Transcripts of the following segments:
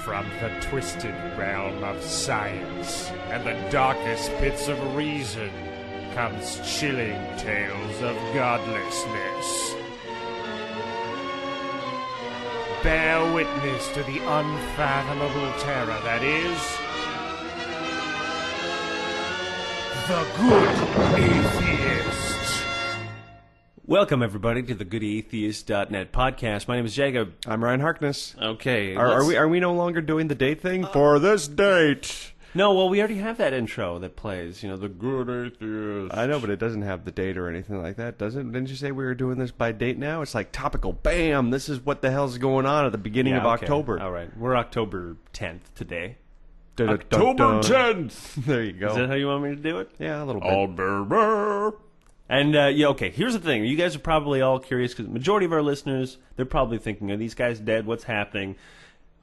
From the twisted realm of science and the darkest pits of reason comes chilling tales of godlessness. Bear witness to the unfathomable terror that is the Good Atheist. Welcome, everybody, to the GoodAtheist.net podcast. My name is Jacob. I'm Ryan Harkness. Okay. Are we no longer doing the date thing? For this date! No, well, we already have that intro that plays, the Good Atheist. I know, but it doesn't have the date or anything like that, does it? Didn't you say we were doing this by date now? It's like topical. Bam! This is what the hell's going on at the beginning of October. All right. We're October 10th today. October 10th! There you go. Is that how you want me to do it? Yeah, a little bit. And, okay, here's the thing. You guys are probably all curious because the majority of our listeners, they're probably thinking, are these guys dead? What's happening?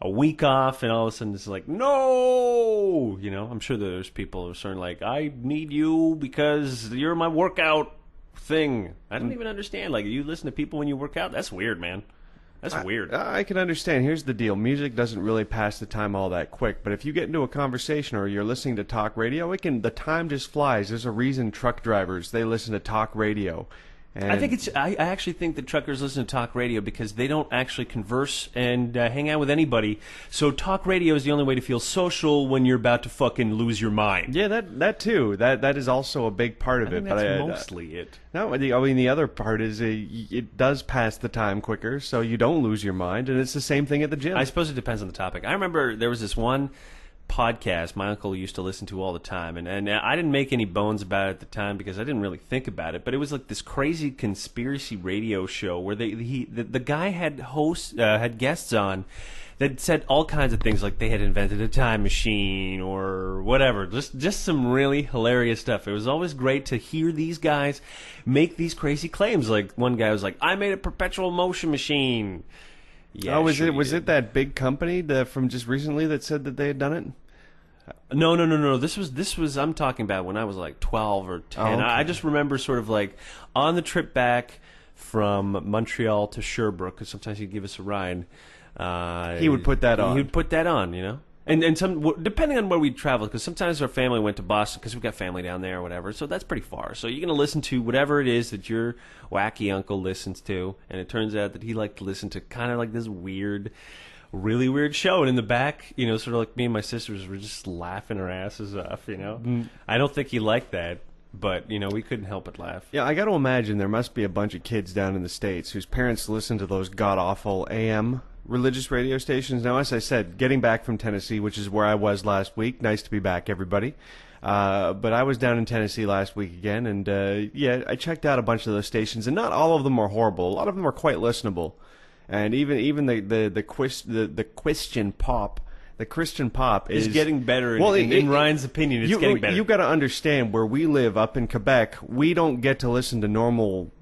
A week off, and all of a sudden it's like, no! I'm sure there's people who are sort of like, I need you because you're my workout thing. I don't even understand. Like, you listen to people when you work out? That's weird, man. That's weird. I can understand. Here's the deal. Music doesn't really pass the time all that quick, but if you get into a conversation or you're listening to talk radio, the time just flies. There's a reason truck drivers, they listen to talk radio. And I actually think that truckers listen to talk radio because they don't actually converse and hang out with anybody. So talk radio is the only way to feel social when you're about to fucking lose your mind. Yeah, that too. That is also a big part of I think it. That's mostly it. No, the other part is it does pass the time quicker, so you don't lose your mind, and it's the same thing at the gym. I suppose it depends on the topic. I remember there was this one podcast my uncle used to listen to all the time, and I didn't make any bones about it at the time because I didn't really think about it, but it was like this crazy conspiracy radio show where the guy had guests on that said all kinds of things, like they had invented a time machine or whatever, just some really hilarious stuff. It was always great to hear these guys make these crazy claims. Like one guy was like, I made a perpetual motion machine. Yeah, was it that big company from just recently that said that they had done it? No. This was I'm talking about when I was like 12 or 10. Oh, okay. I just remember sort of like on the trip back from Montreal to Sherbrooke, because sometimes he'd give us a ride. He would put that on. He would put that on, And some, depending on where we traveled, because sometimes our family went to Boston because we've got family down there or whatever, so that's pretty far. So you're going to listen to whatever it is that your wacky uncle listens to, and it turns out that he liked to listen to kind of like this weird, really weird show. And in the back, sort of like me and my sisters were just laughing our asses off, I don't think he liked that, but, we couldn't help but laugh. Yeah, I got to imagine there must be a bunch of kids down in the States whose parents listen to those god-awful AM religious radio stations. Now, as I said, getting back from Tennessee, which is where I was last week. Nice to be back, everybody. But I was down in Tennessee last week again, and I checked out a bunch of those stations, and not all of them are horrible. A lot of them are quite listenable, and even the Christian pop. The Christian pop is getting better. In Ryan's opinion, it's getting better. You got to understand, where we live up in Quebec, we don't get to listen to normal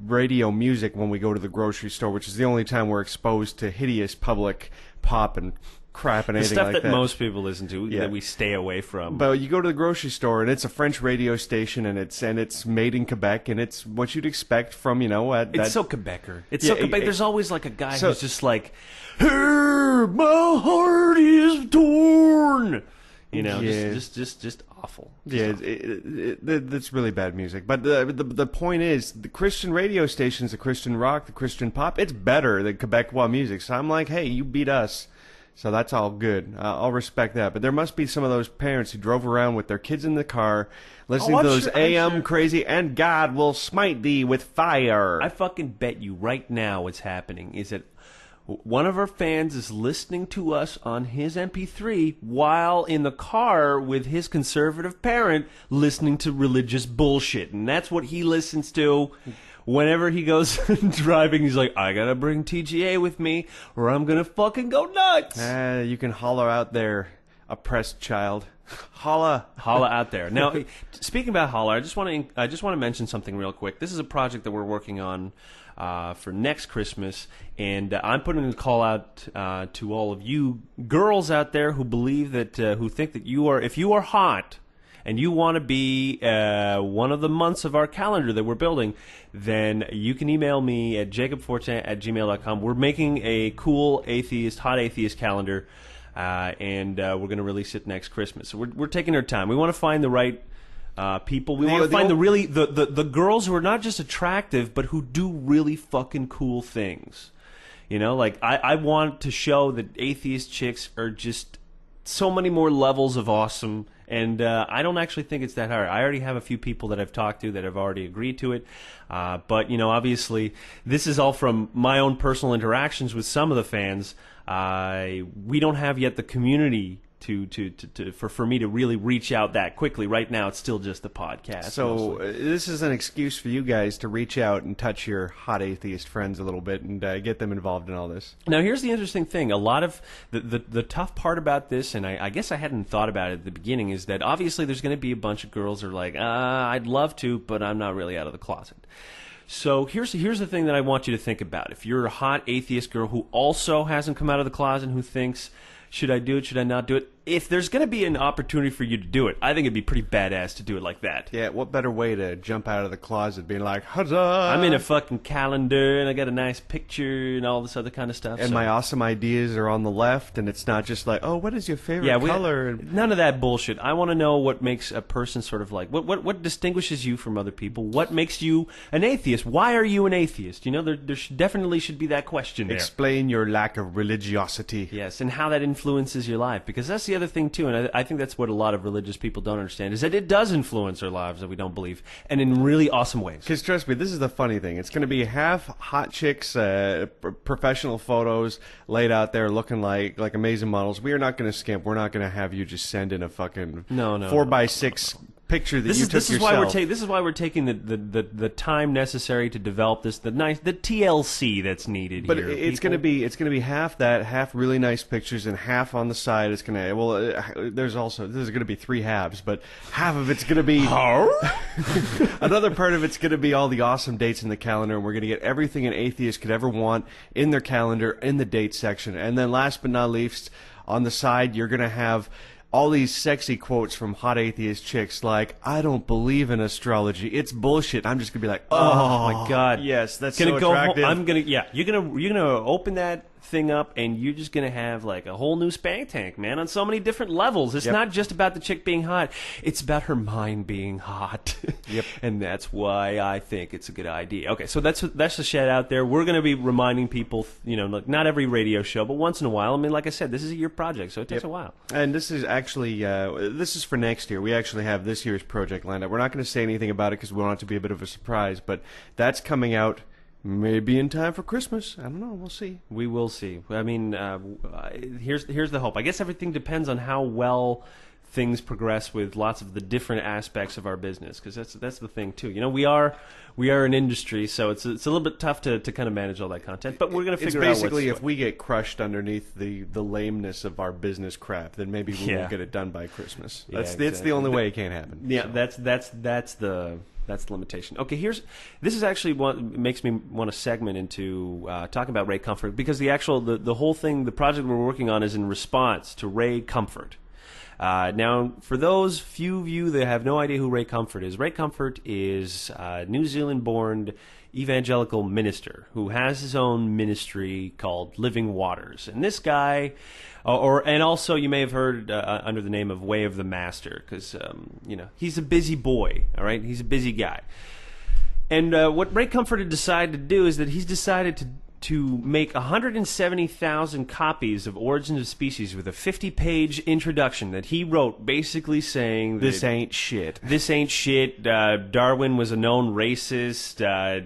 radio music when we go to the grocery store, which is the only time we're exposed to hideous public pop and crap and anything like that. The stuff that most people listen to that we stay away from. But you go to the grocery store and it's a French radio station and it's made in Quebec and it's what you'd expect from it's so Quebecer. It's so Quebec. There's always like a guy who's just like, "Hey, my heart is torn." Just awful. That's really bad music. But the point is, the Christian radio stations, the Christian rock, the Christian pop, it's better than Quebecois music. So I'm like, hey, you beat us. So that's all good. I'll respect that. But there must be some of those parents who drove around with their kids in the car, listening to those AM crazy, and God will smite thee with fire. I fucking bet you right now what's happening is that one of our fans is listening to us on his MP3 while in the car with his conservative parent listening to religious bullshit. And that's what he listens to whenever he goes driving. He's like, I gotta bring TGA with me or I'm gonna fucking go nuts. You can holler out there, oppressed child. Holla out there. Now, speaking about holla, I just want to mention something real quick. This is a project that we're working on for next Christmas, and I'm putting a call out to all of you girls out there who believe that, who think that if you are hot and you want to be one of the months of our calendar that we're building, then you can email me at jacobfortin@gmail.com. We're making a cool hot atheist calendar. and we're going to release it next Christmas. So we're taking our time. We want to find the right people. We want to find the girls who are not just attractive, but who do really fucking cool things. You know, like I want to show that atheist chicks are just so many more levels of awesome, and I don't actually think it's that hard. I already have a few people that I've talked to that have already agreed to it, but you know, obviously, this is all from my own personal interactions with some of the fans. We don't have yet the community for me to really reach out that quickly. Right now, it's still just the podcast. So this is an excuse for you guys to reach out and touch your hot atheist friends a little bit and get them involved in all this. Now, here's the interesting thing. A lot of the tough part about this, and I guess I hadn't thought about it at the beginning, is that obviously there's going to be a bunch of girls who are like, I'd love to, but I'm not really out of the closet. So here's the thing that I want you to think about. If you're a hot atheist girl who also hasn't come out of the closet, who thinks, should I do it, should I not do it? If there's going to be an opportunity for you to do it, I think it'd be pretty badass to do it like that. Yeah, what better way to jump out of the closet being like, huzzah! I'm in a fucking calendar, and I got a nice picture, and all this other kind of stuff. And my awesome ideas are on the left, and it's not just like, oh, what is your favorite color? None of that bullshit. I want to know what makes a person sort of like, what distinguishes you from other people? What makes you an atheist? Why are you an atheist? You know, there definitely should be that question there. Explain your lack of religiosity. Yes, and how that influences your life, because that's the other thing too, and I think that's what a lot of religious people don't understand, is that it does influence our lives that we don't believe, and in really awesome ways. Because trust me, this is the funny thing. It's going to be half hot chicks, professional photos laid out there looking like amazing models. We are not going to skimp. We're not going to have you just send in a fucking 4x6 picture that you took yourself. This is why we're taking the time necessary to develop this, the TLC that's needed. But here. It's going to be half that, half really nice pictures, and half on the side. It's going to there's going to be 3 halves, but half of it's going to be another part of it's going to be all the awesome dates in the calendar, and we're going to get everything an atheist could ever want in their calendar in the date section. And then last but not least, on the side, you're going to have all these sexy quotes from hot atheist chicks like, I don't believe in astrology. It's bullshit. I'm just going to be like, oh my God. Yes, that's gonna so attractive. You're going to open that thing up, and you're just going to have like a whole new spank tank, man, on so many different levels. It's not just about the chick being hot. It's about her mind being hot. Yep. And that's why I think it's a good idea. Okay, so that's the shit out there. We're going to be reminding people, you know, like not every radio show, but once in a while. I mean, like I said, this is a year project, so it takes a while. And this is actually, this is for next year. We actually have this year's project lined up. We're not going to say anything about it because we want it to be a bit of a surprise, but that's coming out maybe in time for Christmas. I don't know. We'll see. We will see. I mean, here's the hope. I guess everything depends on how well things progress with lots of the different aspects of our business, because that's the thing too. You know, we are an industry, so it's a little bit tough to kind of manage all that content. But we're going to figure out. It's basically if we get crushed underneath the lameness of our business crap, then maybe we won't get it done by Christmas. That's the only way it can't happen. Yeah, so. That's the limitation. Okay, this is actually what makes me want to segment into talking about Ray Comfort, because the whole thing, the project we're working on is in response to Ray Comfort. Now, for those few of you that have no idea who Ray Comfort is a New Zealand-born evangelical minister who has his own ministry called Living Waters. And this guy, and also you may have heard under the name of Way of the Master, because he's a busy boy. All right, he's a busy guy. And what Ray Comfort had decided to do is that he's decided to make 170,000 copies of Origins of Species with a 50-page introduction that he wrote, basically saying this ain't shit. This ain't shit. Darwin was a known racist.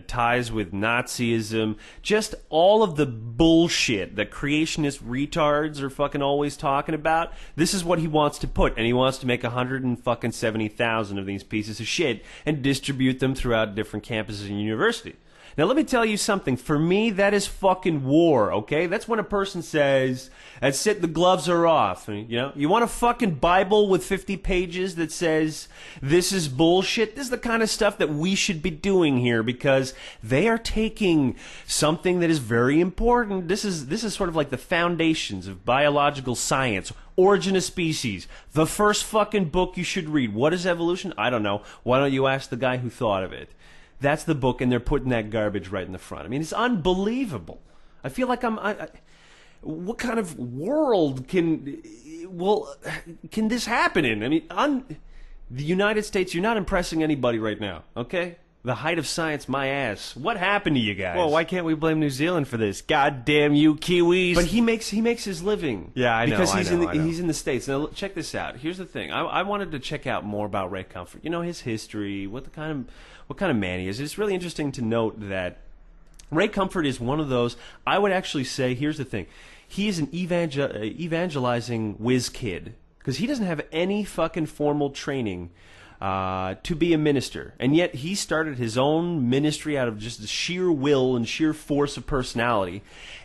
Ties with Nazism. Just all of the bullshit that creationist retards are fucking always talking about. This is what he wants to put, and he wants to make 170,000 of these pieces of shit and distribute them throughout different campuses and universities. Now, let me tell you something. For me, that is fucking war, okay? That's when a person says, that's it, the gloves are off. You know, you want a fucking Bible with 50 pages that says, this is bullshit? This is the kind of stuff that we should be doing here, because they are taking something that is very important. This is sort of like the foundations of biological science. Origin of Species, the first fucking book you should read. What is evolution? I don't know. Why don't you ask the guy who thought of it? That's the book, and they're putting that garbage right in the front. I mean, it's unbelievable. I feel like what kind of world can this happen in? I mean, on the United States, you're not impressing anybody right now, okay? The height of science, my ass. What happened to you guys? Well, why can't we blame New Zealand for this? God damn you, Kiwis! But he makes his living. Yeah, I know. Because I know. he's in the States. Now check this out. Here's the thing. I wanted to check out more about Ray Comfort. You know, his history, what kind of man he is. It's really interesting to note that Ray Comfort is one of those. I would actually say, here's the thing. He is an evangelizing whiz kid because he doesn't have any fucking formal training to be a minister, and yet he started his own ministry out of just the sheer will and sheer force of personality,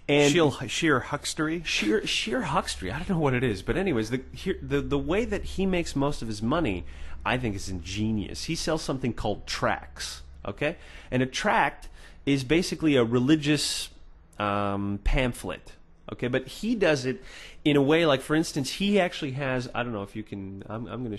and sheer huckstery. Sheer huckstery. I don't know what it is, but anyways, the way that he makes most of his money, I think, is ingenious. He sells something called tracts. Okay, and a tract is basically a religious pamphlet. Okay, but he does it in a way, like, for instance, he actually has, I don't know if you can, I'm going to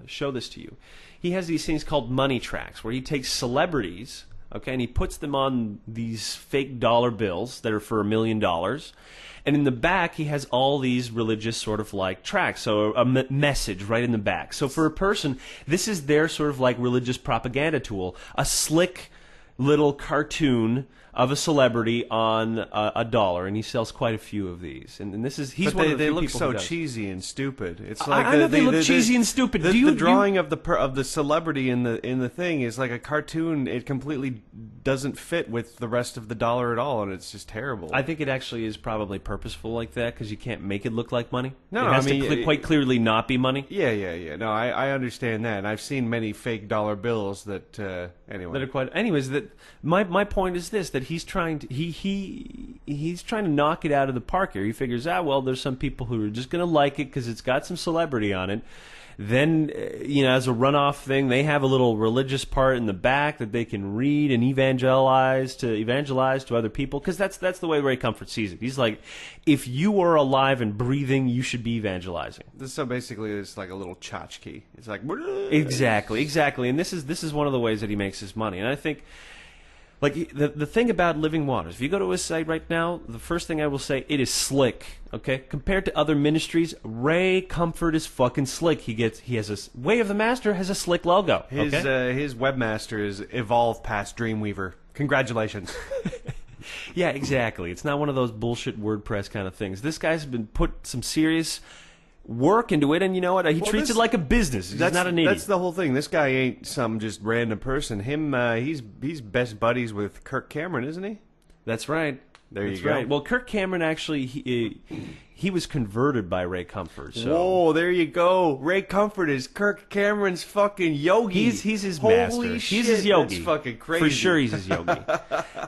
show this to you. He has these things called money tracts, where he takes celebrities, okay, and he puts them on these fake dollar bills that are for $1 million, and in the back he has all these religious sort of like tracts, so a message right in the back. So for a person, this is their sort of like religious propaganda tool, a slick little cartoon of a celebrity on a dollar, and he sells quite a few of these. And this is he's but one of the they few look people so who does. cheesy and stupid. It's like I know they look cheesy and stupid. The drawing of the celebrity in the thing is like a cartoon. It completely doesn't fit with the rest of the dollar at all, and it's just terrible. I think it actually is probably purposeful like that because you can't make it look like money. No, it has I mean, to quite clearly not be money. Yeah. No, I understand that. And I've seen many fake dollar bills that anyway. That are quite. Anyways, that my point is this: that he's trying to he's trying to knock it out of the park here. He figures out, well, there's some people who are just going to like it because it's got some celebrity on it. Then, as a runoff thing, they have a little religious part in the back that they can read and evangelize to other people. Because that's the way Ray Comfort sees it. He's like, if you are alive and breathing, you should be evangelizing. So basically, it's like a little tchotchke. It's like exactly. And this is one of the ways that he makes his money. And I think, like, the thing about Living Waters, if you go to his site right now, the first thing I will say, it is slick, okay? Compared to other ministries, Ray Comfort is fucking slick. He has a Way of the Master has a slick logo. His webmaster is Evolve past Dreamweaver. Congratulations. Yeah, exactly. It's not one of those bullshit WordPress kind of things. This guy's been put some serious work into it, and you know what? He treats it like a business. He's not an idiot. That's the whole thing. This guy ain't some just random person. He's best buddies with Kirk Cameron, isn't he? That's right. That's right. Well, Kirk Cameron actually he was converted by Ray Comfort. So. Whoa, there you go. Ray Comfort is Kirk Cameron's fucking yogi. He's his Holy master. Shit, he's his yogi. That's fucking crazy. For sure, he's his yogi.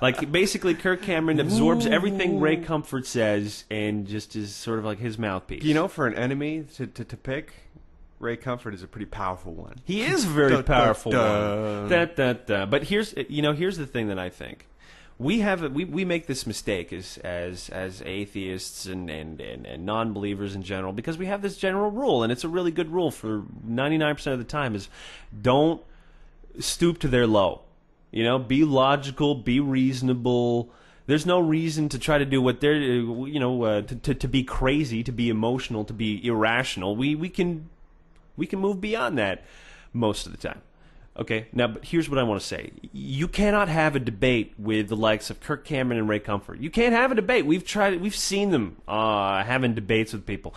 Like, basically, Kirk Cameron absorbs everything Ray Comfort says and just is sort of like his mouthpiece. You know, for an enemy to pick, Ray Comfort is a pretty powerful one. He is a very powerful one. But here's the thing that I think. We make this mistake as atheists and non-believers in general, because we have this general rule, and it's a really good rule for 99% of the time, is don't stoop to their low. Be logical, be reasonable. There's no reason to try to do what they're, to be crazy, to be emotional, to be irrational. We can move beyond that most of the time. Okay, now, but here's what I want to say. You cannot have a debate with the likes of Kirk Cameron and Ray Comfort. You can't have a debate. We've seen them having debates with people.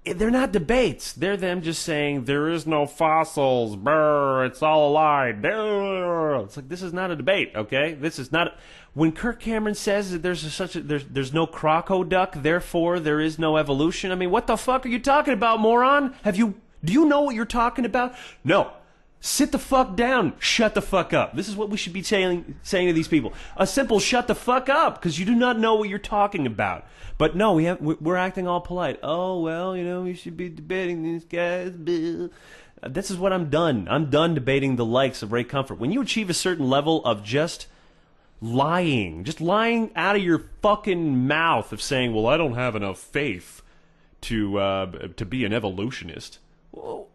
They're not debates. They're them just saying, there is no fossils, brr, it's all a lie. Brr. It's like, this is not a debate, okay? This is not... When Kirk Cameron says that there's no crocoduck, therefore there is no evolution, I mean, what the fuck are you talking about, moron? Do you know what you're talking about? No. Sit the fuck down. Shut the fuck up. This is what we should be saying to these people. A simple shut the fuck up, because you do not know what you're talking about. But no, we're acting all polite. Oh, well, we should be debating these guys. This is what I'm done. I'm done debating the likes of Ray Comfort. When you achieve a certain level of just lying out of your fucking mouth of saying, well, I don't have enough faith to be an evolutionist. Well,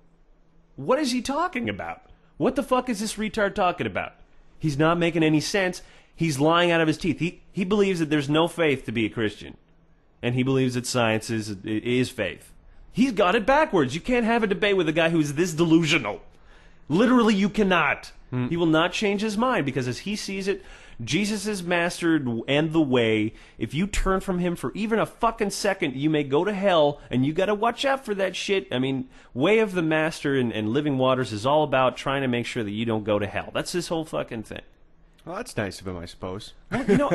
what is he talking about? What the fuck is this retard talking about? He's not making any sense. He's lying out of his teeth. He believes that there's no faith to be a Christian. and he believes that science is faith. He's got it backwards. You can't have a debate with a guy who's this delusional. Literally, you cannot. He will not change his mind because as he sees it, Jesus is mastered and the way. If you turn from him for even a fucking second, you may go to hell, and you got to watch out for that shit. I mean, way of the master and living waters is all about trying to make sure that you don't go to hell. That's this whole fucking thing. Well, that's nice of him, I suppose. Well, you know,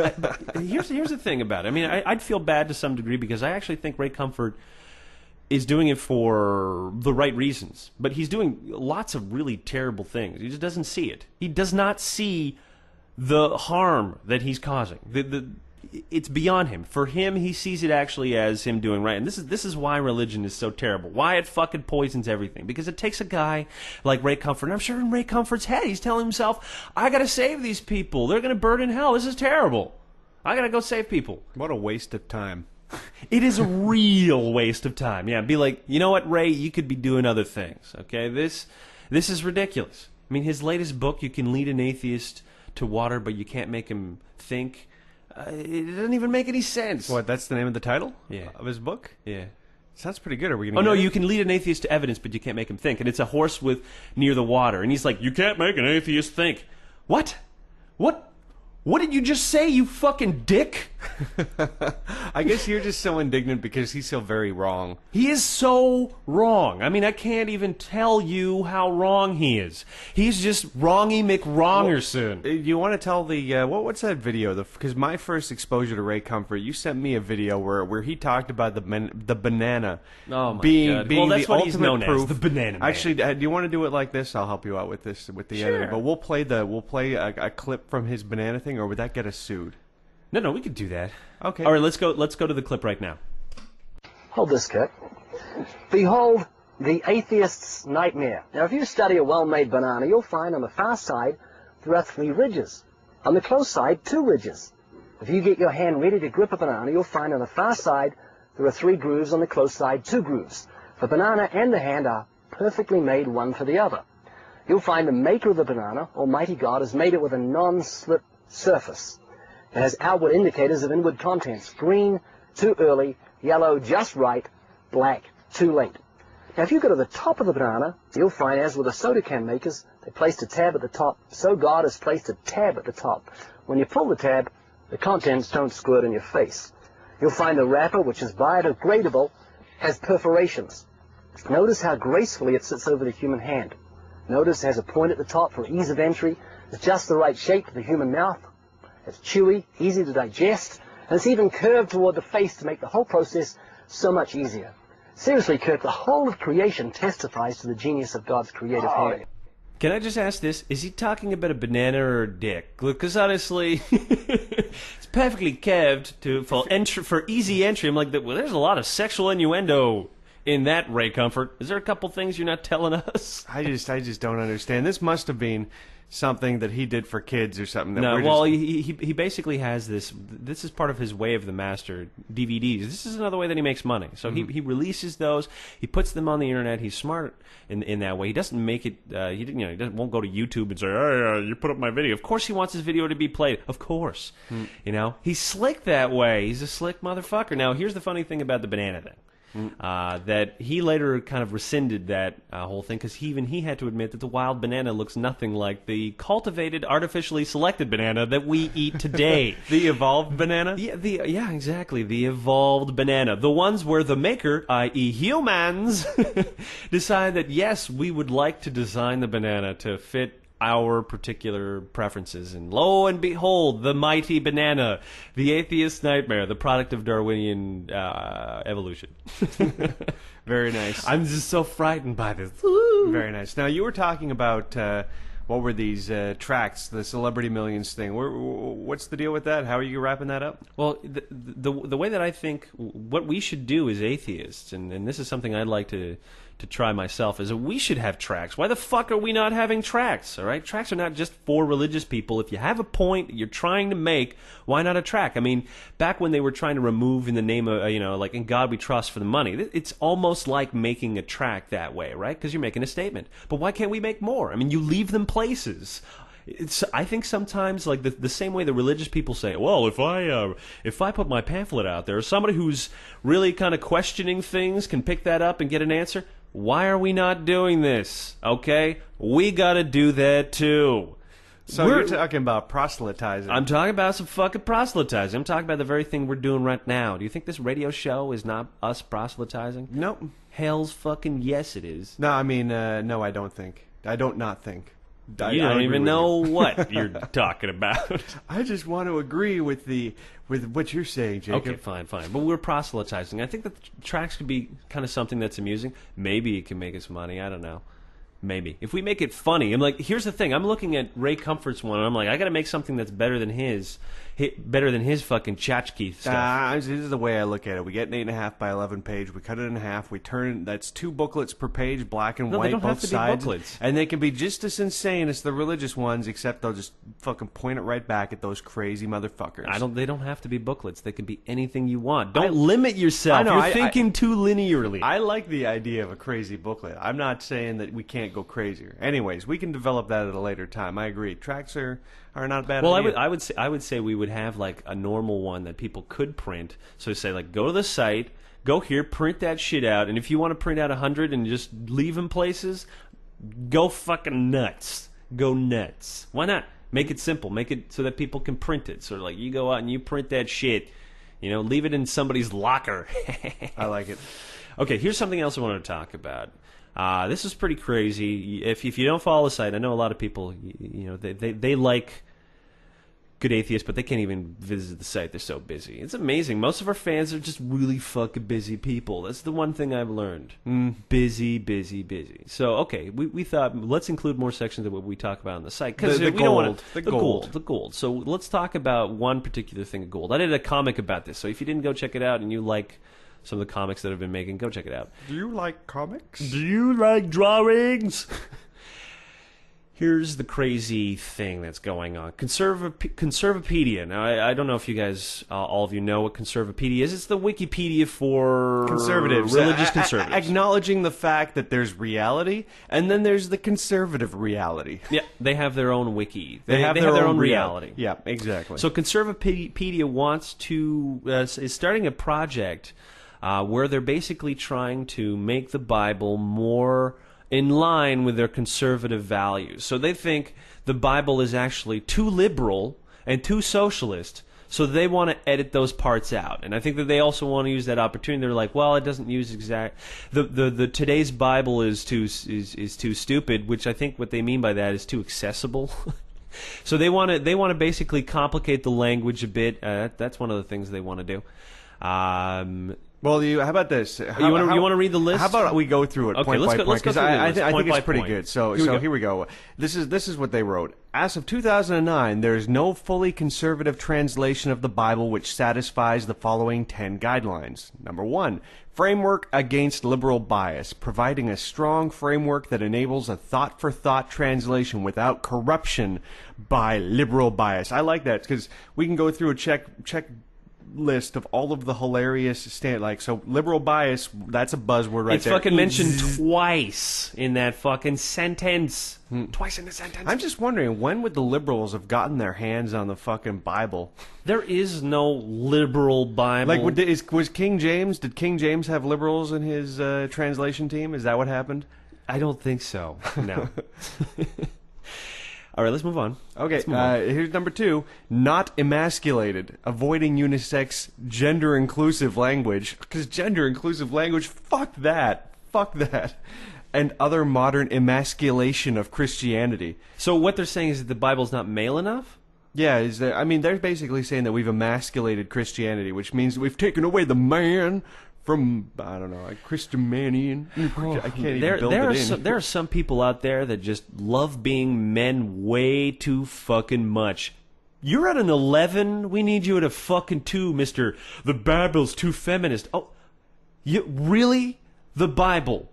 here's the thing about it. I mean, I'd feel bad to some degree because I actually think Ray Comfort is doing it for the right reasons. But he's doing lots of really terrible things. He just doesn't see it. He does not see the harm that he's causing. It's beyond him. For him, he sees it actually as him doing right. And this is why religion is so terrible. Why it fucking poisons everything. Because it takes a guy like Ray Comfort. And I'm sure in Ray Comfort's head, he's telling himself, I gotta save these people. They're gonna burn in hell. This is terrible. I gotta go save people. What a waste of time. It is a real waste of time. Yeah, be like, you know what, Ray? You could be doing other things. Okay, this is ridiculous. I mean, his latest book, You Can Lead an Atheist to Water, but you can't make him think. It doesn't even make any sense. What, that's the name of the title? Yeah. Of his book? Yeah. Sounds pretty good. Are we going to Oh, no, you can lead an atheist to evidence, but you can't make him think. And it's a horse with near the water. And he's like, you can't make an atheist think. What? What did you just say, you fucking dick? I guess you're just so indignant because he's so very wrong. He is so wrong. I mean, I can't even tell you how wrong he is. He's just wrongy McWrongerson. Well, you want to tell the what's that video? Because my first exposure to Ray Comfort, you sent me a video where he talked about the banana being God. being that's the what ultimate he's known proof. as, the banana man. Actually, do you want to do it like this? I'll help you out with this with the editing. But we'll play a clip from his banana thing, or would that get us sued? No, we could do that. Okay. All right, let's go to the clip right now. Hold this, Kurt. Behold the atheist's nightmare. Now, if you study a well-made banana, you'll find on the far side there are 3 ridges. On the close side, 2 ridges. If you get your hand ready to grip a banana, you'll find on the far side there are 3 grooves, on the close side 2 grooves. The banana and the hand are perfectly made one for the other. You'll find the maker of the banana, Almighty God, has made it with a non-slip surface. It has outward indicators of inward contents. Green, too early. Yellow, just right. Black, too late. Now, if you go to the top of the banana, you'll find, as with the soda can makers, they placed a tab at the top. So God has placed a tab at the top. When you pull the tab, the contents don't squirt in your face. You'll find the wrapper, which is biodegradable, has perforations. Notice how gracefully it sits over the human hand. Notice it has a point at the top for ease of entry. It's just the right shape for the human mouth. It's chewy, easy to digest, and it's even curved toward the face to make the whole process so much easier. Seriously, Kirk, the whole of creation testifies to the genius of God's creative hand. Can I just ask this? Is he talking about a banana or a dick? Because honestly, it's perfectly curved for easy entry. I'm like, well, there's a lot of sexual innuendo in that, Ray Comfort. Is there a couple things you're not telling us? I just don't understand. This must have been something that he did for kids or something. That No, well, he basically has this. This is part of his Way of the Master DVDs. This is another way that he makes money. So he releases those. He puts them on the internet. He's smart in that way. He doesn't make it. Won't go to YouTube and say, "Hey, you put up my video." Of course, he wants his video to be played. Of course, he's slick that way. He's a slick motherfucker. Now, here's the funny thing about the banana thing. That he later kind of rescinded that whole thing because he had to admit that the wild banana looks nothing like the cultivated, artificially selected banana that we eat today. The evolved banana? Yeah, exactly. The evolved banana. The ones where the maker, i.e. humans, decide that, yes, we would like to design the banana to fit our particular preferences. And lo and behold, the mighty banana, the atheist's nightmare, the product of Darwinian evolution. Very nice. I'm just so frightened by this. Very nice. Now, you were talking about what were these tracts, the Celebrity Millions thing. What's the deal with that? How are you wrapping that up? Well, the way that I think what we should do as atheists, and this is something I'd like to try myself, is that we should have tracts. Why the fuck are we not having tracts? All right, tracts are not just for religious people. If you have a point that you're trying to make, why not a tract? I mean, back when they were trying to remove in the name of like "In God We Trust" for the money, it's almost like making a tract that way, right? Because you're making a statement. But why can't we make more? I mean, you leave them places. I think sometimes, like the same way the religious people say, well, if I put my pamphlet out there, somebody who's really kind of questioning things can pick that up and get an answer. Why are we not doing this? Okay, we got to do that too. So you're talking about proselytizing. I'm talking about some fucking proselytizing. I'm talking about the very thing we're doing right now. Do you think this radio show is not us proselytizing? Nope. Hell's fucking yes, it is. No, I mean, no, I don't think. I don't not think. You don't even know what you're talking about. I just want to agree with what you're saying, Jacob. Okay, fine. But we're proselytizing. I think that the tracks could be kind of something that's amusing. Maybe it can make us money. I don't know. Maybe. If we make it funny. I'm like, here's the thing. I'm looking at Ray Comfort's one, and I'm like, I got to make something that's better than his fucking tchotchke stuff. This is the way I look at it. We get an 8.5 by 11 page. We cut it in half. We turn. That's 2 booklets per page, black and white, they don't both have to sides. be booklets. And they can be just as insane as the religious ones, except they'll just fucking point it right back at those crazy motherfuckers. They don't have to be booklets. They can be anything you want. Don't limit yourself. I know, You're thinking too linearly. I like the idea of a crazy booklet. I'm not saying that we can't go crazier. Anyways, we can develop that at a later time. I agree. Tracks are not a bad. Well, idea. I would say we would have like a normal one that people could print. So say like, go to the site, go here, print that shit out, and if you want to print out 100 and just leave them places, go fucking nuts. Go nuts. Why not? Make it simple. Make it so that people can print it. So like, you go out and you print that shit. Leave it in somebody's locker. I like it. Okay, here's something else I wanted to talk about. This is pretty crazy. If you don't follow the site, I know a lot of people, they like Good Atheist, but they can't even visit the site. They're so busy. It's amazing. Most of our fans are just really fucking busy people. That's the one thing I've learned. Busy, busy, busy. So, okay, we thought, let's include more sections of what we talk about on the site. Because we don't want to... The gold. So let's talk about one particular thing of gold. I did a comic about this, so if you didn't go check it out and you like some of the comics that I've been making, go check it out. Do you like comics? Do you like drawings? Here's the crazy thing that's going on. Conservapedia. Now, I don't know if you guys, all of you know what Conservapedia is. It's the Wikipedia for conservatives, religious conservatives. Acknowledging the fact that there's reality, and then there's the conservative reality. Yeah, they have their own wiki. They have their own reality. Yeah, exactly. So Conservapedia wants to is starting a project where they're basically trying to make the Bible more in line with their conservative values. So they think the Bible is actually too liberal and too socialist, so they want to edit those parts out. And I think that they also want to use that opportunity. They're like, well, it doesn't use exact... The today's Bible is too stupid, which I think what they mean by that is too accessible. So they want to basically complicate the language a bit. That's one of the things they want to do. Well, how about this? You want to read the list? How about we go through it point by point? Because I think it's pretty good. So here we go. This is what they wrote. As of 2009, there is no fully conservative translation of the Bible which satisfies the following 10 guidelines. Number 1, framework against liberal bias, providing a strong framework that enables a thought-for-thought translation without corruption by liberal bias. I like that because we can go through a check list of all of the hilarious so liberal bias, that's a buzzword right there. It's fucking mentioned twice in that fucking sentence. Twice in the sentence. I'm just wondering, when would the liberals have gotten their hands on the fucking Bible? There is no liberal Bible. Like, was King James, did King James have liberals in his translation team? Is that what happened? I don't think so. No. All right, let's move on. Okay, here's number 2. Not emasculated. Avoiding unisex, gender-inclusive language. Because gender-inclusive language, fuck that. Fuck that. And other modern emasculation of Christianity. So what they're saying is that the Bible's not male enough? Yeah, they're basically saying that we've emasculated Christianity, which means we've taken away the man from, I don't know, like Christomanian. I can't even build it in. There are some people out there that just love being men way too fucking much. You're at an 11. We need you at a fucking 2, mister. The Bible's too feminist. Oh, really? The Bible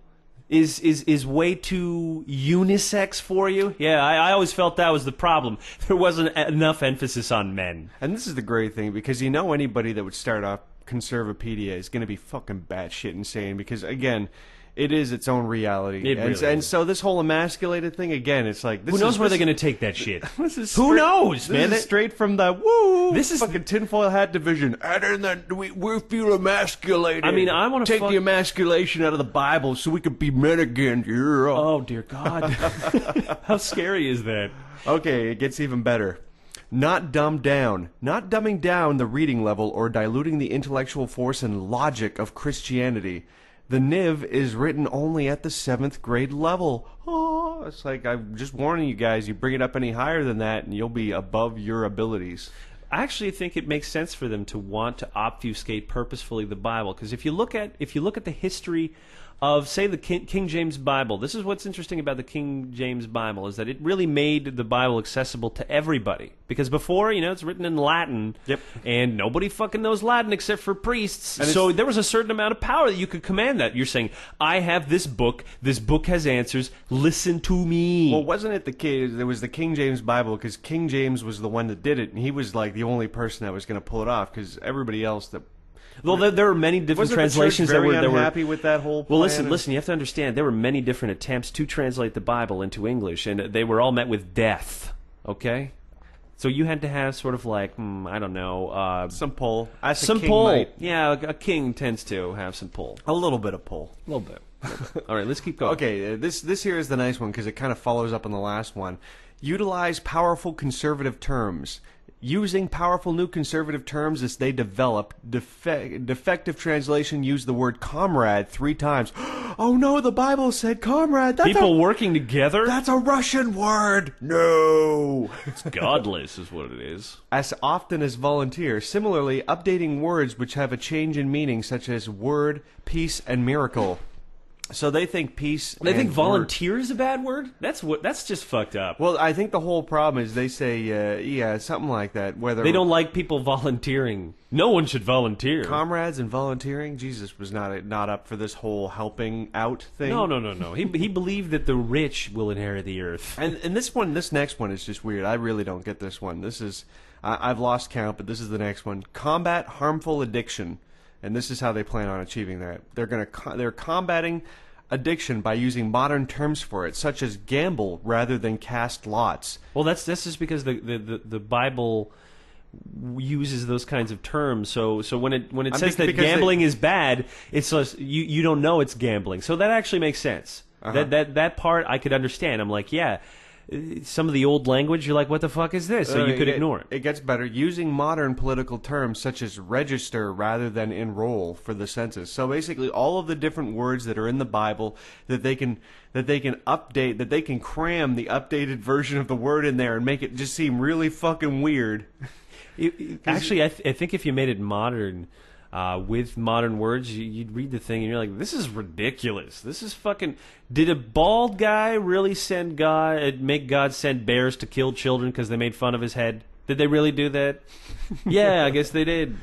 is way too unisex for you? Yeah, I always felt that was the problem. There wasn't enough emphasis on men. And this is the great thing, because anybody that would start off Conservapedia is going to be fucking batshit insane, because again, It is its own reality. It really and is. so this whole emasculated thing, again, it's like... Who knows where they're going to take that shit? Who knows, man? This is straight from the woo. This is fucking tinfoil hat division. And then we feel emasculated. I mean, I want to take the emasculation out of the Bible so we can be men again. Yeah. Oh dear God! How scary is that? Okay, it gets even better. Not dumbed down. Not dumbing down the reading level or diluting the intellectual force and logic of Christianity. The Niv is written only at the 7th grade level. Oh, it's like, I'm just warning you guys, you bring it up any higher than that and you'll be above your abilities. I actually think it makes sense for them to want to obfuscate purposefully the Bible, because if you look at the history of, say, the King James Bible, this is what's interesting about the King James Bible, is that it really made the Bible accessible to everybody. Because before, it's written in Latin, and nobody fucking knows Latin except for priests. And so there was a certain amount of power that you could command that. You're saying, I have this book has answers, listen to me. Well, wasn't it there was the King James Bible, because King James was the one that did it, and he was like the only person that was going to pull it off, because everybody else that... Well, there were many different translations that were unhappy with that whole plan. Well, listen, you have to understand, there were many different attempts to translate the Bible into English, and they were all met with death, okay? So you had to have sort of like, I don't know... some pull. Some pull. Yeah, a king tends to have some pull. A little bit of pull. A little bit. All right, let's keep going. Okay, this here is the nice one, because it kind of follows up on the last one. Utilize powerful conservative terms. Using powerful new conservative terms as they develop, defective translation used the word comrade 3 times. Oh no, the Bible said comrade. People working together? That's a Russian word. No. It's godless is what it is. As often as volunteer. Similarly, updating words which have a change in meaning, such as word, peace, and miracle. So they think peace. They think volunteer is a bad word? That's just fucked up. Well, I think the whole problem is they say, something like that. Whether they don't like people volunteering. No one should volunteer. Comrades and volunteering. Jesus was not up for this whole helping out thing. No. He believed that the rich will inherit the earth. And this next one is just weird. I really don't get this one. This is I've lost count, but this is the next one. Combat harmful addiction. And this is how they plan on achieving that. They're combating addiction by using modern terms for it, such as gamble rather than cast lots. Well, that's just because the Bible uses those kinds of terms. So when it says that gambling is bad, it's just, you don't know it's gambling. So that actually makes sense. That part I could understand. I'm like, yeah. Some of the old language, you're like, what the fuck is this? So you could ignore it. It gets better. Using modern political terms such as register rather than enroll for the census. So basically all of the different words that are in the Bible that they can update, that they can cram the updated version of the word in there and make it just seem really fucking weird. Actually, I think if you made it modern... with modern words, you'd read the thing and you're like, this is ridiculous. This is fucking... Did a bald guy really make God send bears to kill children because they made fun of his head? Did they really do that? Yeah, I guess they did.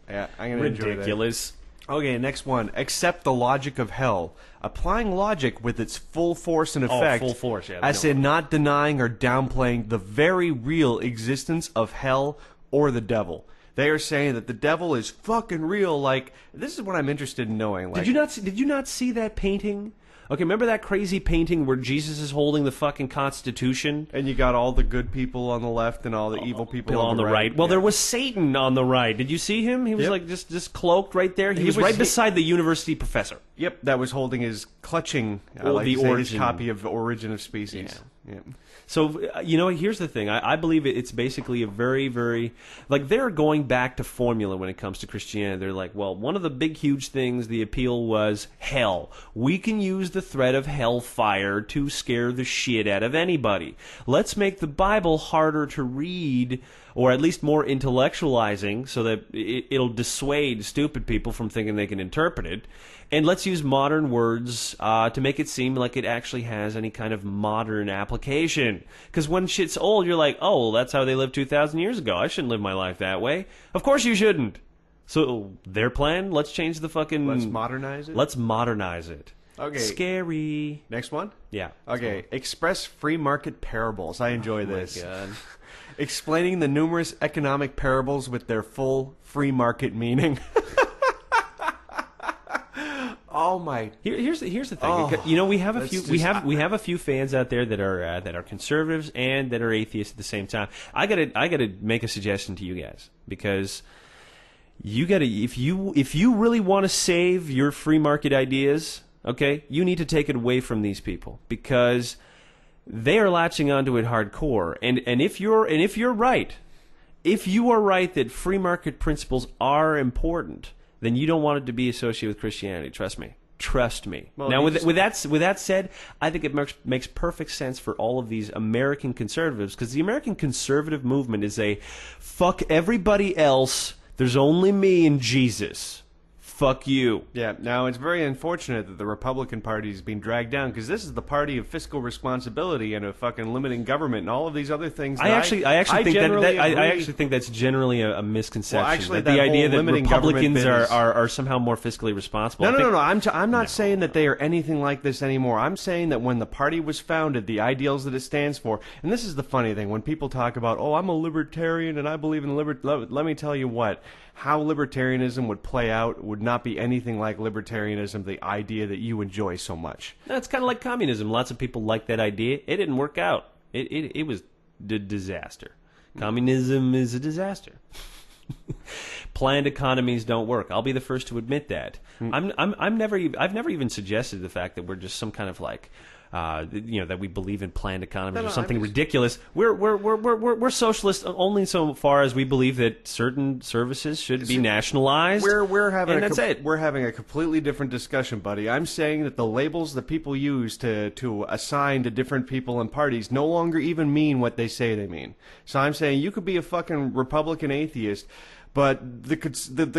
Yeah, I'm going to enjoy that. Ridiculous. Okay, next one. Accept the logic of hell. Applying logic with its full force and effect. Full force, yeah. As in not denying or downplaying the very real existence of hell or the devil. They are saying that the devil is fucking real. Like, this is what I'm interested in knowing. Like, did you not see that painting? Okay, remember that crazy painting where Jesus is holding the fucking Constitution? And you got all the good people on the left and all the evil people on the right. Well, there was Satan on the right. Did you see him? He was like just cloaked right there. He was right beside the university professor. Yep, that was holding clutching his copy of Origin of Species. Yeah. Yep. So, here's the thing. I believe it's basically a very, very... Like, they're going back to formula when it comes to Christianity. They're like, well, one of the big, huge things, the appeal was hell. We can use the threat of hellfire to scare the shit out of anybody. Let's make the Bible harder to read, or at least more intellectualizing, so that it'll dissuade stupid people from thinking they can interpret it. And let's use modern words to make it seem like it actually has any kind of modern application. Because when shit's old, you're like, oh, well, that's how they lived 2,000 years ago. I shouldn't live my life that way. Of course you shouldn't. So their plan, let's change the fucking... Let's modernize it? Let's modernize it. Okay. Scary. Next one? Yeah. Okay. Express free market parables. I enjoy this. Oh, my God. Explaining the numerous economic parables with their full free market meaning. Oh my! Here's the thing. Oh, you know, we have a few that's we just- have a few fans out there that are conservatives and that are atheists at the same time. I gotta make a suggestion to you guys, because you gotta, if you really want to save your free market ideas, okay, you need to take it away from these people, because they are latching onto it hardcore. And if you're right, if you are right that free market principles are important, then you don't want it to be associated with Christianity. Trust me. Well, Now, with that said, I think it makes perfect sense for all of these American conservatives, because the American conservative movement is a fuck everybody else. There's only me and Jesus. Fuck you. Yeah, now it's very unfortunate that the Republican Party is being dragged down, because this is the party of fiscal responsibility and of fucking limiting government and all of these other things. I actually think that's generally a misconception. Well, actually, that the that idea whole that limiting Republicans government bit is- are somehow more fiscally responsible. No. I'm not saying that they are anything like this anymore. I'm saying that when the party was founded, the ideals that it stands for, and this is the funny thing, when people talk about, oh, I'm a libertarian and I believe in let me tell you what, how libertarianism would play out would not be anything like libertarianism, the idea that you enjoy so much. It's kind of like communism. Lots of people like that idea. It didn't work out. It was a disaster. Communism is a disaster. Planned economies don't work. I'll be the first to admit that. I've never even suggested the fact that we're just some kind of like, that we believe in planned economies or something ridiculous. We're socialist only so far as we believe that certain services should be nationalized. We're having it. We're having a completely different discussion, buddy. I'm saying that the labels that people use to assign to different people and parties no longer even mean what they say they mean. So I'm saying you could be a fucking Republican atheist, but the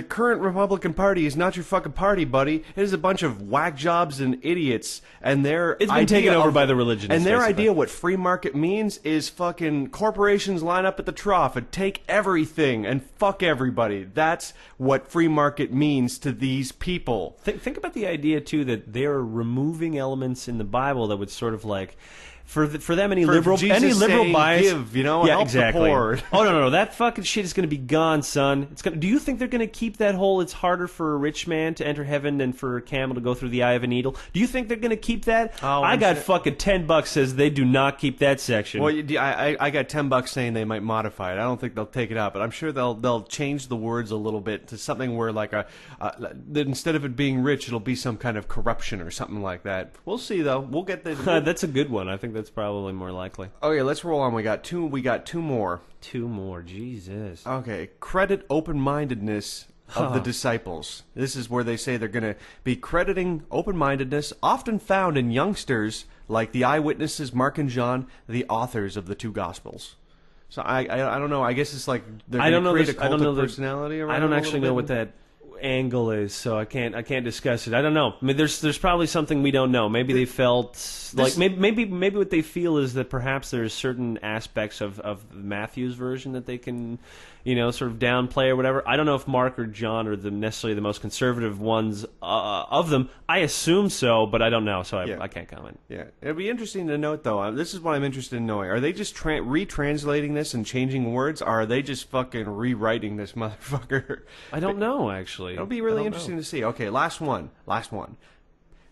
current Republican Party is not your fucking party, buddy. It is a bunch of whack jobs and idiots, and It's been taken over by the religionists. And their basically. idea what free market means is fucking corporations line up at the trough and take everything and fuck everybody. That's what free market means to these people. Think about the idea too that they're removing elements in the Bible that would sort of like. For them, any liberal saying, bias, give, help exactly. the poor. Oh no, that fucking shit is going to be gone, son. Do you think they're going to keep that whole "it's harder for a rich man to enter heaven than for a camel to go through the eye of a needle"? Do you think they're going to keep that? Oh, I got fucking $10 says they do not keep that section. Well, I got $10 saying they might modify it. I don't think they'll take it out, but I'm sure they'll change the words a little bit to something where like that instead of it being rich, it'll be some kind of corruption or something like that. We'll see though. We'll get the. That's a good one. I think that's probably more likely. Okay, let's roll on. We got two more. Two more. Jesus. Okay, credit open-mindedness of the disciples. This is where they say they're going to be crediting open-mindedness, often found in youngsters like the eyewitnesses Mark and John, the authors of the two Gospels. So I don't know. I guess it's like they're going to create a cult of personality around. I don't it a actually little know bit. what that angle is, so I can't discuss it. I don't know. I mean, there's probably something we don't know. Maybe they felt like maybe what they feel is that perhaps there's certain aspects of Matthew's version that they can, sort of downplay or whatever. I don't know if Mark or John are necessarily the most conservative ones of them. I assume so, but I don't know, so I can't comment. Yeah, it'd be interesting to note though. This is what I'm interested in knowing: are they just retranslating this and changing words, or are they just fucking rewriting this motherfucker? I don't know, actually. It'll be really interesting to see. Okay, last one.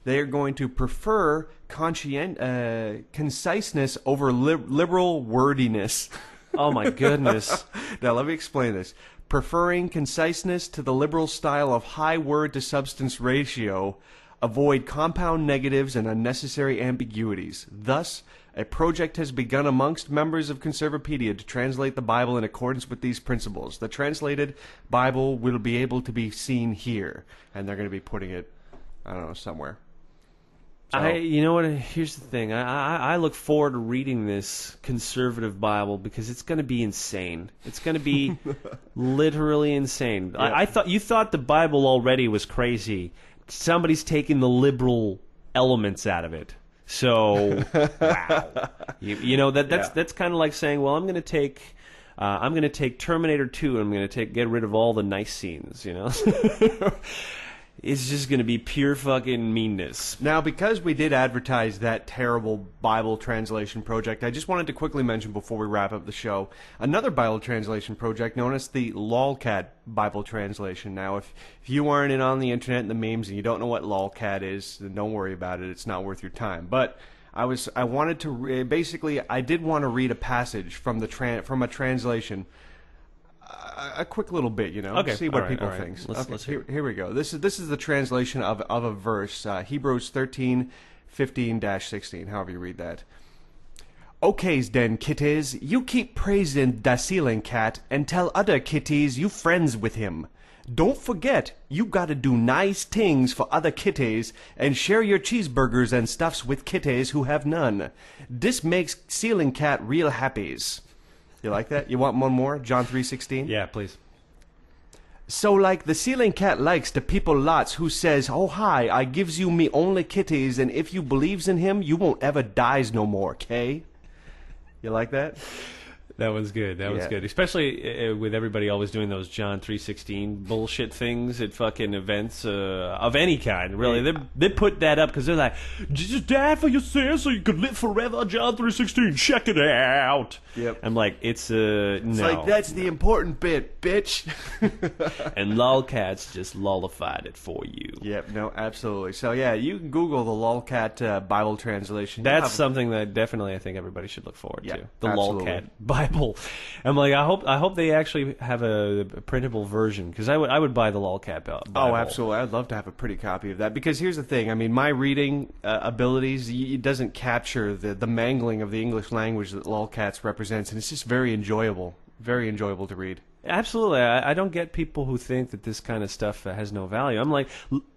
They are going to prefer conciseness over liberal wordiness. Oh my goodness. Now let me explain this. Preferring conciseness to the liberal style of high word-to-substance ratio, avoid compound negatives and unnecessary ambiguities. Thus, a project has begun amongst members of Conservapedia to translate the Bible in accordance with these principles. The translated Bible will be able to be seen here, and they're going to be putting it, I don't know, somewhere. So, you know what? Here's the thing. I look forward to reading this conservative Bible because it's going to be insane. It's going to be literally insane. Yeah. You thought the Bible already was crazy. Somebody's taking the liberal elements out of it. So, wow. That's kind of like saying, well, I'm going to take Terminator 2 and I'm going to get rid of all the nice scenes, it's just going to be pure fucking meanness. Now, because we did advertise that terrible Bible translation project, I just wanted to quickly mention before we wrap up the show, another Bible translation project known as the LOLCAT Bible translation. Now, if you aren't in on the internet and the memes and you don't know what LOLCAT is, then don't worry about it. It's not worth your time. But I wanted to basically, I did want to read a passage from from a translation. A quick little bit, Okay. see what All right, people all right. think. Let's hear Here we go. This is the translation of a verse, Hebrews 13:15-16, however you read that. Okays den, kitties, you keep praising da ceiling cat and tell other kitties you friends with him. Don't forget, you gotta do nice things for other kitties and share your cheeseburgers and stuffs with kitties who have none. This makes ceiling cat real happies. You like that? You want one more? John 3:16? Yeah, please. So like the ceiling cat likes the people lots who says, oh hi, I gives you me only kitties, and if you believes in him, you won't ever dies no more, K? You like that? That was good. That was good. Especially with everybody always doing those John 3:16 bullshit things at fucking events of any kind. Really, they put that up because they're like, Jesus died for your sins so you could live forever. John 3:16. Check it out. Yep. I'm like, it's It's no. like, that's the important bit, bitch. And lolcats just lollified it for you. Yep, no, absolutely. So yeah, you can Google the LOLCAT Bible translation. That's something that definitely I think everybody should look forward Yeah, to. The absolutely. LOLCAT Bible. I'm like, I hope they actually have a printable version because I would buy the LOLCAT Bible. Oh, absolutely. I'd love to have a pretty copy of that because here's the thing. I mean, my reading abilities, it doesn't capture the mangling of the English language that LOLCATs represents, and it's just very enjoyable to read. Absolutely. I don't get people who think that this kind of stuff has no value. I'm like,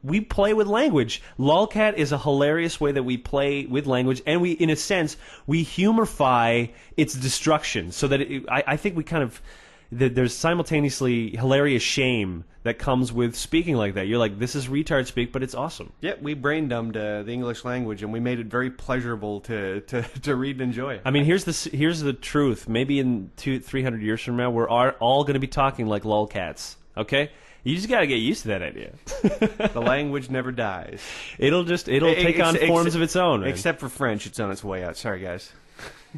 we play with language. LOLCAT is a hilarious way that we play with language, and we, in a sense, we humorify its destruction so that I think we kind of... There's simultaneously hilarious shame that comes with speaking like that. You're like, this is retard speak, but it's awesome. Yep, we brain dumbed the English language, and we made it very pleasurable to read and enjoy. I mean, here's the truth. Maybe in 300 years from now, we're all going to be talking like lolcats. Okay, you just got to get used to that idea. The language never dies. It'll take on forms of its own. Man. Except for French, it's on its way out. Sorry, guys.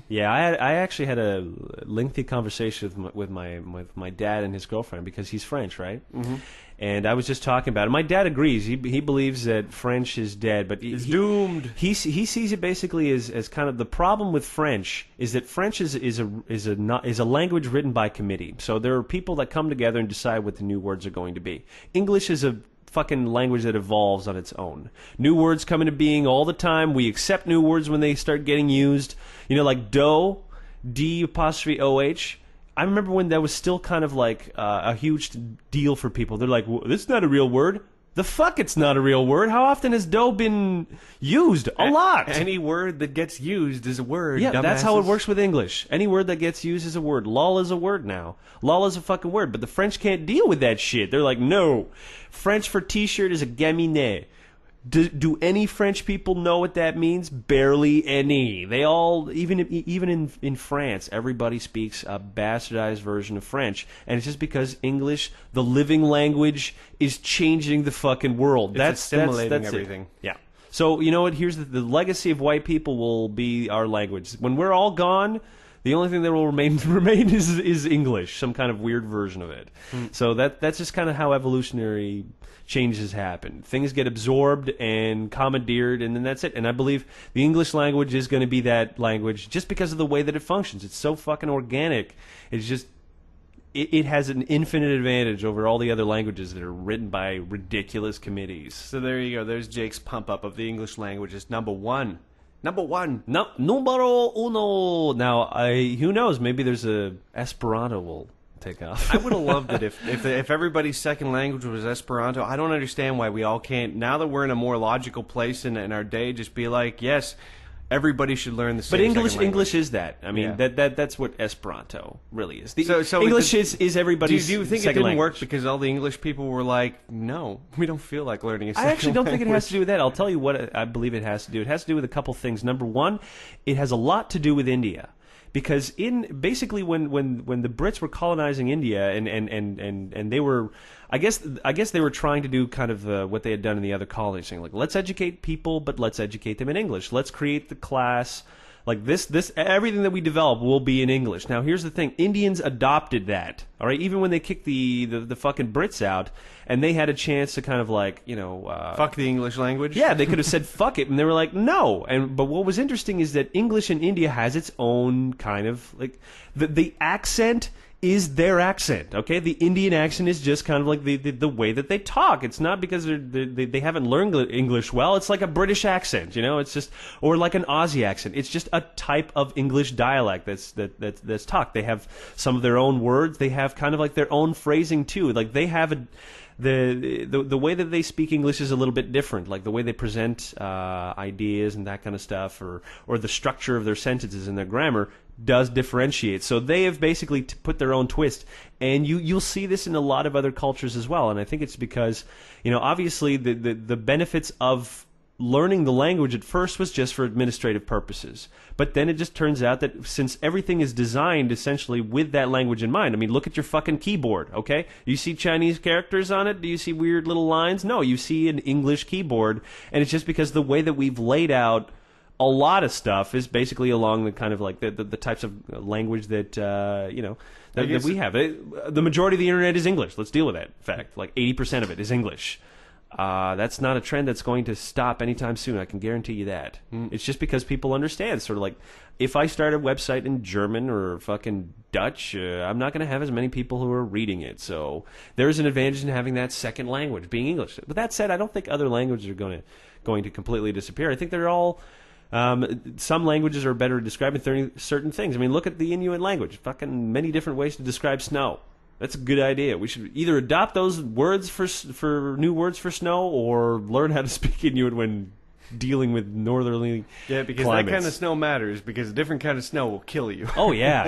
Yeah, I actually had a lengthy conversation with my dad and his girlfriend because he's French, right? Mm-hmm. And I was just talking about it. My dad agrees. He believes that French is dead, but It's doomed. He sees it basically as kind of the problem with French is that French is a language written by committee. So there are people that come together and decide what the new words are going to be. English is a fucking language that evolves on its own. New words come into being all the time. We accept new words when they start getting used. You know, like dough, D''OH. I remember when that was still kind of like a huge deal for people. They're like, well, this is not a real word. The fuck it's not a real word. How often has dough been used? A lot. Any word that gets used is a word. Yeah, dumbasses. that's how it works with English. Any word that gets used is a word. Lol is a word now. Lol is a fucking word, but the French can't deal with that shit. They're like, no. French for t-shirt is a gaminet. Do any French people know what that means? Barely any. They all, even in France, everybody speaks a bastardized version of French, and it's just because English, the living language, is changing the fucking world. It's assimilating everything. It. Yeah. So you know what? Here's the legacy of white people will be our language. When we're all gone, the only thing that will remain is English, some kind of weird version of it. So that's just kind of how evolutionary changes happen. Things get absorbed and commandeered, and then that's it. And I believe the English language is going to be that language just because of the way that it functions. It's so fucking organic. It's just it has an infinite advantage over all the other languages that are written by ridiculous committees. So there you go. There's Jake's pump up of the English language. It's number one. Number one. No, numero uno. Now, who knows? Maybe there's a Esperanto will take off. I would have loved it if everybody's second language was Esperanto. I don't understand why we all can't. Now that we're in a more logical place in our day, just be like, yes, everybody should learn the same. But second language. English is that. I mean, Yeah. that's what Esperanto really is. So English is everybody's. Do you think it second didn't work language. because all the English people were like, no, we don't feel like learning a second I actually don't think it language. has to do with that. I'll tell you what I believe it has to do. It has to do with a couple things. Number one, it has a lot to do with India. because basically when the Brits were colonizing India and they were, I guess they were trying to do kind of what they had done in the other colonies, saying like, let's educate people, but let's educate them in English. Let's create the class. Like this, everything that we develop will be in English. Now, here's the thing: Indians adopted that. All right, even when they kicked the fucking Brits out, and they had a chance to kind of like, fuck the English language. Yeah, they could have said fuck it, and they were like no. But what was interesting is that English in India has its own kind of like the accent is their accent. Okay, the Indian accent is just kind of like the way that they talk. It's not because they haven't learned English well. It's like a British accent, It's just, or like an Aussie accent. It's just a type of English dialect that's talked. They have some of their own words. They have kind of like their own phrasing too. Like they have the way that they speak English is a little bit different. Like the way they present ideas and that kind of stuff, or the structure of their sentences and their grammar does differentiate. So they have basically put their own twist, and you'll see this in a lot of other cultures as well. And I think it's because obviously the benefits of learning the language at first was just for administrative purposes, but then it just turns out that since everything is designed essentially with that language in mind, I mean, look at your fucking keyboard, okay? You see Chinese characters on it? Do you see weird little lines? No, you see an English keyboard, and it's just because the way that we've laid out a lot of stuff is basically along the kind of like the types of language that that we have. The majority of the internet is English. Let's deal with that fact. Like 80% of it is English. That's not a trend that's going to stop anytime soon. I can guarantee you that. It's just because people understand. Sort of like if I start a website in German or fucking Dutch, I'm not going to have as many people who are reading it. So there's an advantage in having that second language being English. But that said, I don't think other languages are going to completely disappear. I think they're all. Some languages are better at describing certain things. I mean, look at the Inuit language. Fucking many different ways to describe snow. That's a good idea. We should either adopt those words for new words for snow, or learn how to speak Inuit when dealing with northerly because climates. that kind of snow matters, because a different kind of snow will kill you. Oh yeah.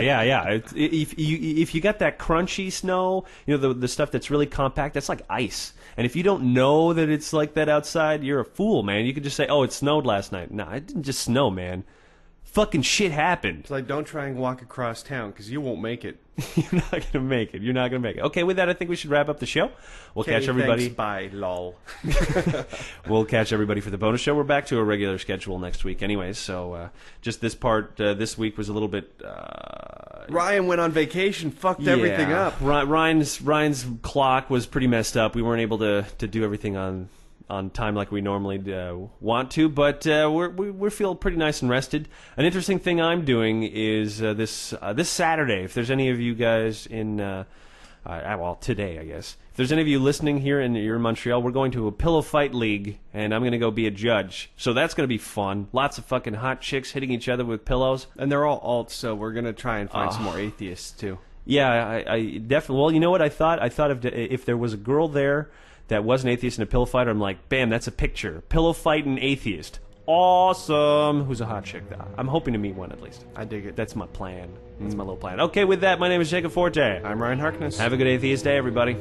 If you got that crunchy snow, the stuff that's really compact, that's like ice. And if you don't know that it's like that outside, you're a fool, man. You could just say, "Oh, it snowed last night." No, it didn't just snow, man. Fucking shit happened. It's like, don't try and walk across town, because you won't make it. You're not going to make it. You're not going to make it. Okay, with that, I think we should wrap up the show. We'll catch everybody. Thanks, bye, lol. We'll catch everybody for the bonus show. We're back to a regular schedule next week anyways, so just this part this week was a little bit... Ryan went on vacation, fucked everything up. Ryan's clock was pretty messed up. We weren't able to do everything on time like we normally want to, but we feel pretty nice and rested. An interesting thing I'm doing is this Saturday, if there's any of you guys in today, I guess, if there's any of you listening here and you're in Montreal, we're going to a pillow fight league, and I'm going to go be a judge. So that's going to be fun. Lots of fucking hot chicks hitting each other with pillows. And they're all alts, so we're going to try and find some more atheists too. Yeah, I definitely. Well, you know what I thought? I thought if there was a girl there that was an atheist and a pillow fighter, I'm like, bam, that's a picture. Pillow fighting atheist. Awesome. Who's a hot chick, though? I'm hoping to meet one at least. I dig it. That's my plan. That's my little plan. Okay, with that, my name is Jacob Forte. I'm Ryan Harkness. Have a good atheist day, everybody.